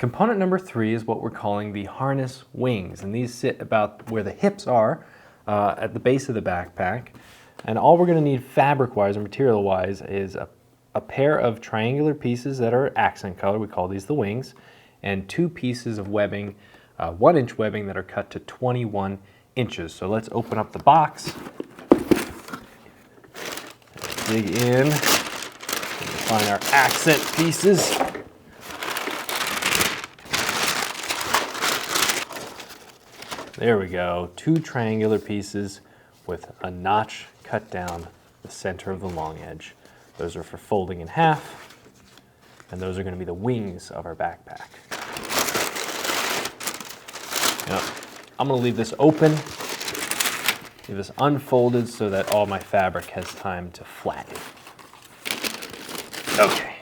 Component number 3 is what we're calling the harness wings, and these sit about where the hips are at the base of the backpack. And all we're going to need fabric-wise or material-wise is a pair of triangular pieces that are accent color, we call these the wings, and 2 pieces of webbing, 1-inch webbing that are cut to 21 inches. So let's open up the box, dig in, find our accent pieces. There we go, 2 triangular pieces with a notch cut down the center of the long edge. Those are for folding in half, and those are going to be the wings of our backpack. Now, I'm going to leave this open, leave this unfolded so that all my fabric has time to flatten. Okay,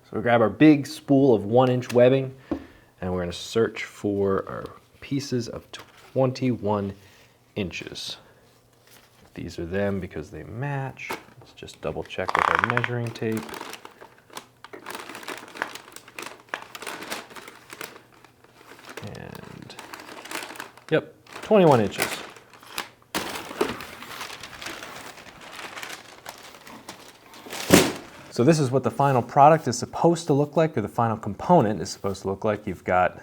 so we grab our big spool of 1-inch webbing, and we're going to search for our pieces of 21 inches. These are them because they match. Let's just double check with our measuring tape. And yep, 21 inches. So this is what the final product is supposed to look like, or the final component is supposed to look like. You've got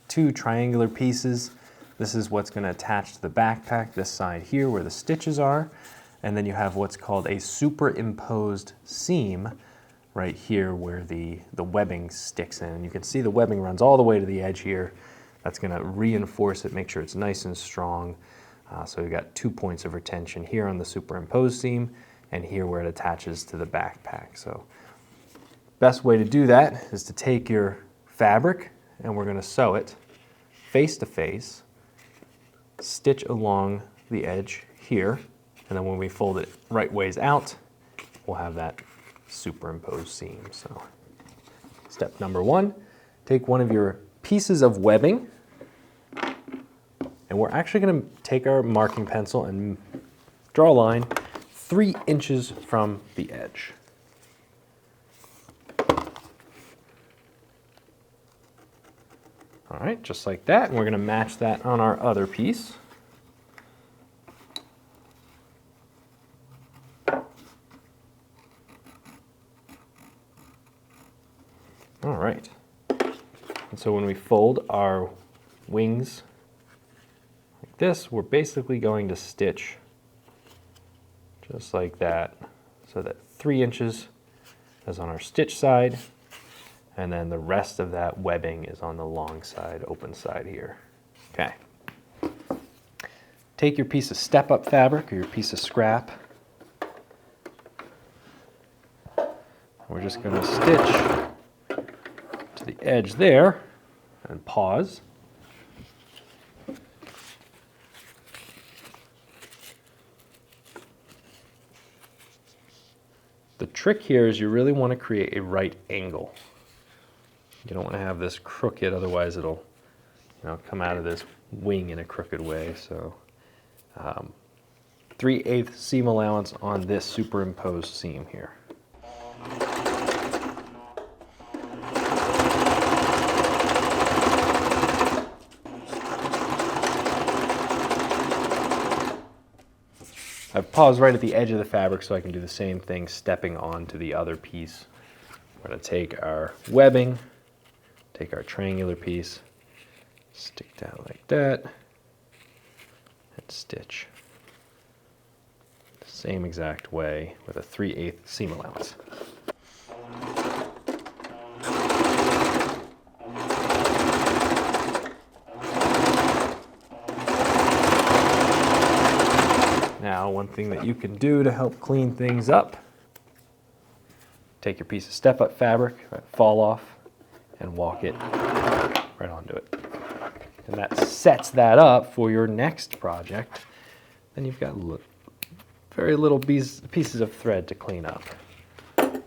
2 triangular pieces. This is what's going to attach to the backpack, this side here where the stitches are. And then you have what's called a superimposed seam right here where the webbing sticks in. And you can see the webbing runs all the way to the edge here. That's going to reinforce it, make sure it's nice and strong. So you've got 2 points of retention here on the superimposed seam and here where it attaches to the backpack. So best way to do that is to take your fabric and we're going to sew it face to face, stitch along the edge here, and then when we fold it right ways out, we'll have that superimposed seam. So step number 1, take one of your pieces of webbing, and we're actually going to take our marking pencil and draw a line 3 inches from the edge. All right, just like that, and we're going to match that on our other piece. All right, and so when we fold our wings like this, we're basically going to stitch just like that, so that 3 inches is on our stitch side, and then the rest of that webbing is on the long side, open side here. Okay. Take your piece of step-up fabric or your piece of scrap. We're just going to stitch to the edge there and pause. The trick here is you really want to create a right angle. You don't want to have this crooked, otherwise it'll, come out of this wing in a crooked way. So 3/8 seam allowance on this superimposed seam here. I've paused right at the edge of the fabric so I can do the same thing stepping onto the other piece. We're going to take our webbing, take our triangular piece, stick down like that, and stitch the same exact way with a 3/8 seam allowance. Now, one thing that you can do to help clean things up, take your piece of step-up fabric, fall off, and walk it right onto it. And that sets that up for your next project. Then you've got very little pieces of thread to clean up. All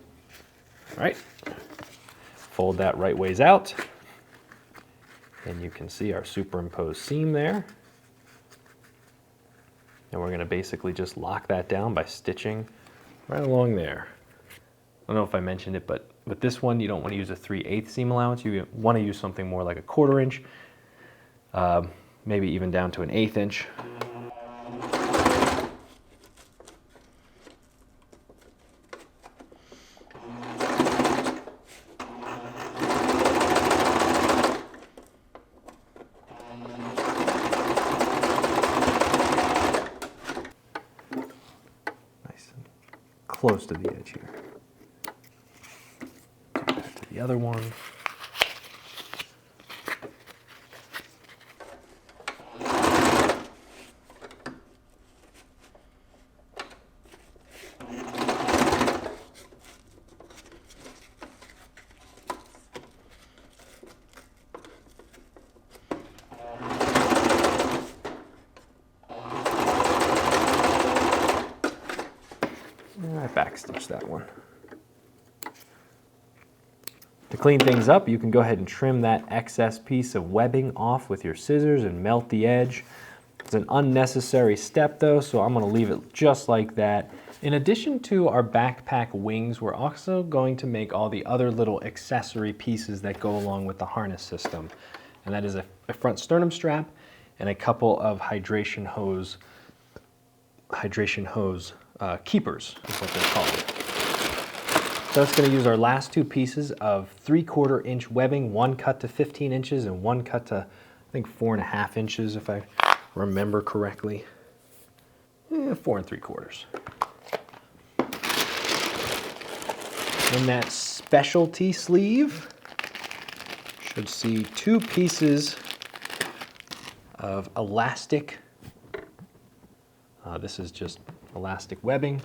right, fold that right ways out, and you can see our superimposed seam there. And we're going to basically just lock that down by stitching right along there. I don't know if I mentioned it, but with this one, you don't want to use a 3/8 seam allowance. You want to use something more like a 1/4 inch, maybe even down to an 1/8 inch. Close to the edge here. Go back to the other one. Backstitch that one. To clean things up, you can go ahead and trim that excess piece of webbing off with your scissors and melt the edge. It's an unnecessary step though, so I'm going to leave it just like that. In addition to our backpack wings, we're also going to make all the other little accessory pieces that go along with the harness system. And that is a front sternum strap and a couple of hydration hose keepers is what they're called. So it's going to use our last two pieces of 3/4 inch webbing, one cut to 15 inches and one cut to, I think, 4.5 inches if I remember correctly. 4 3/4. In that specialty sleeve, should see 2 pieces of elastic. This is just elastic webbing.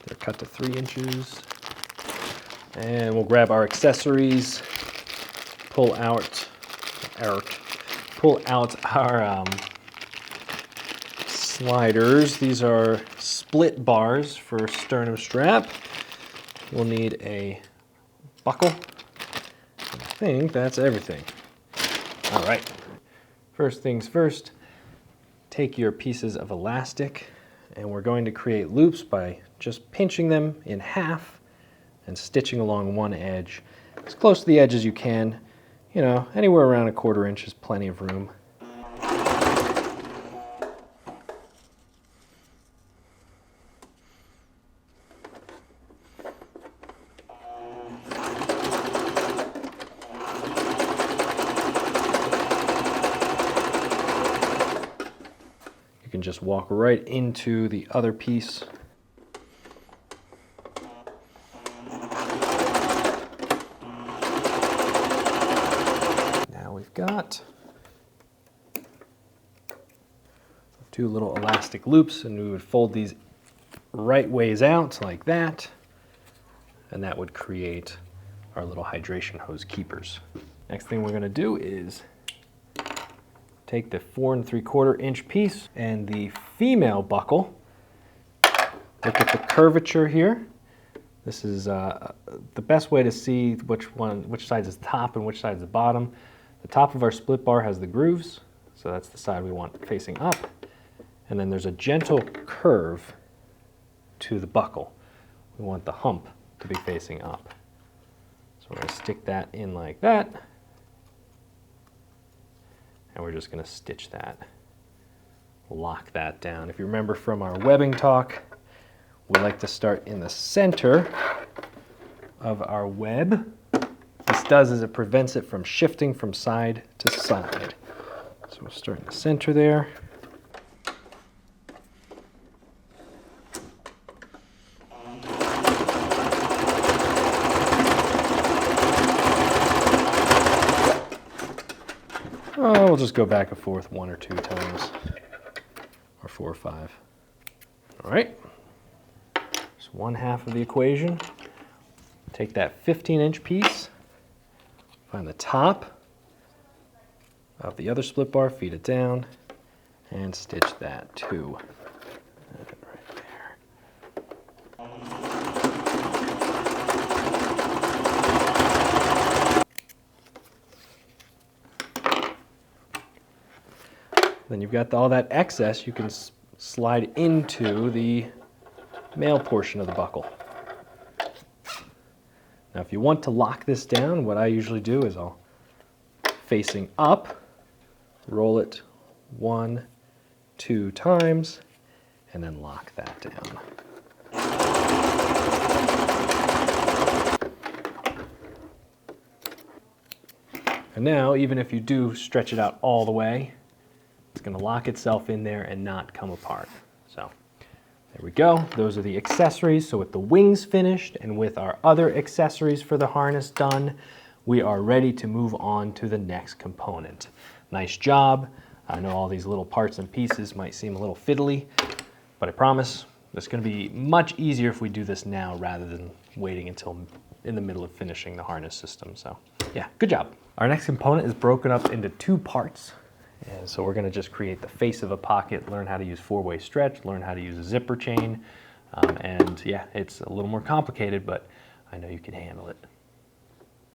They're cut to 3 inches. And we'll grab our accessories, pull out our sliders. These are split bars for sternum strap. We'll need a buckle. I think that's everything. All right. First things first, take your pieces of elastic and we're going to create loops by just pinching them in half and stitching along one edge as close to the edge as you can. You know, anywhere around 1/4 inch is plenty of room. You can just walk right into the other piece. Got 2 little elastic loops, and we would fold these right ways out like that, and that would create our little hydration hose keepers. Next thing we're going to do is take the 4 3/4 inch piece and the female buckle. Look at the curvature here. This is the best way to see which side is the top and which side is the bottom. The top of our split bar has the grooves, so that's the side we want facing up. And then there's a gentle curve to the buckle. We want the hump to be facing up. So we're going to stick that in like that. And we're just going to stitch that. Lock that down. If you remember from our webbing talk, we like to start in the center of our web. This does is it prevents it from shifting from side to side. So we'll start in the center there. Oh, we'll just go back and forth 1 or 2 times, or 4 or 5. All right, so 1/2 of the equation. Take that 15-inch piece, find the top of the other split bar, feed it down, and stitch that too. Right there. Then you've got all that excess you can slide into the male portion of the buckle. Now if you want to lock this down, what I usually do is I'll facing up, roll it 1, 2 times, and then lock that down. And now, even if you do stretch it out all the way, it's going to lock itself in there and not come apart. So there we go. Those are the accessories. So with the wings finished and with our other accessories for the harness done, we are ready to move on to the next component. Nice job. I know all these little parts and pieces might seem a little fiddly, but I promise it's going to be much easier if we do this now rather than waiting until in the middle of finishing the harness system. So yeah, good job. Our next component is broken up into 2 parts. And so we're going to just create the face of a pocket, learn how to use 4-way stretch, learn how to use a zipper chain. And yeah, it's a little more complicated, but I know you can handle it.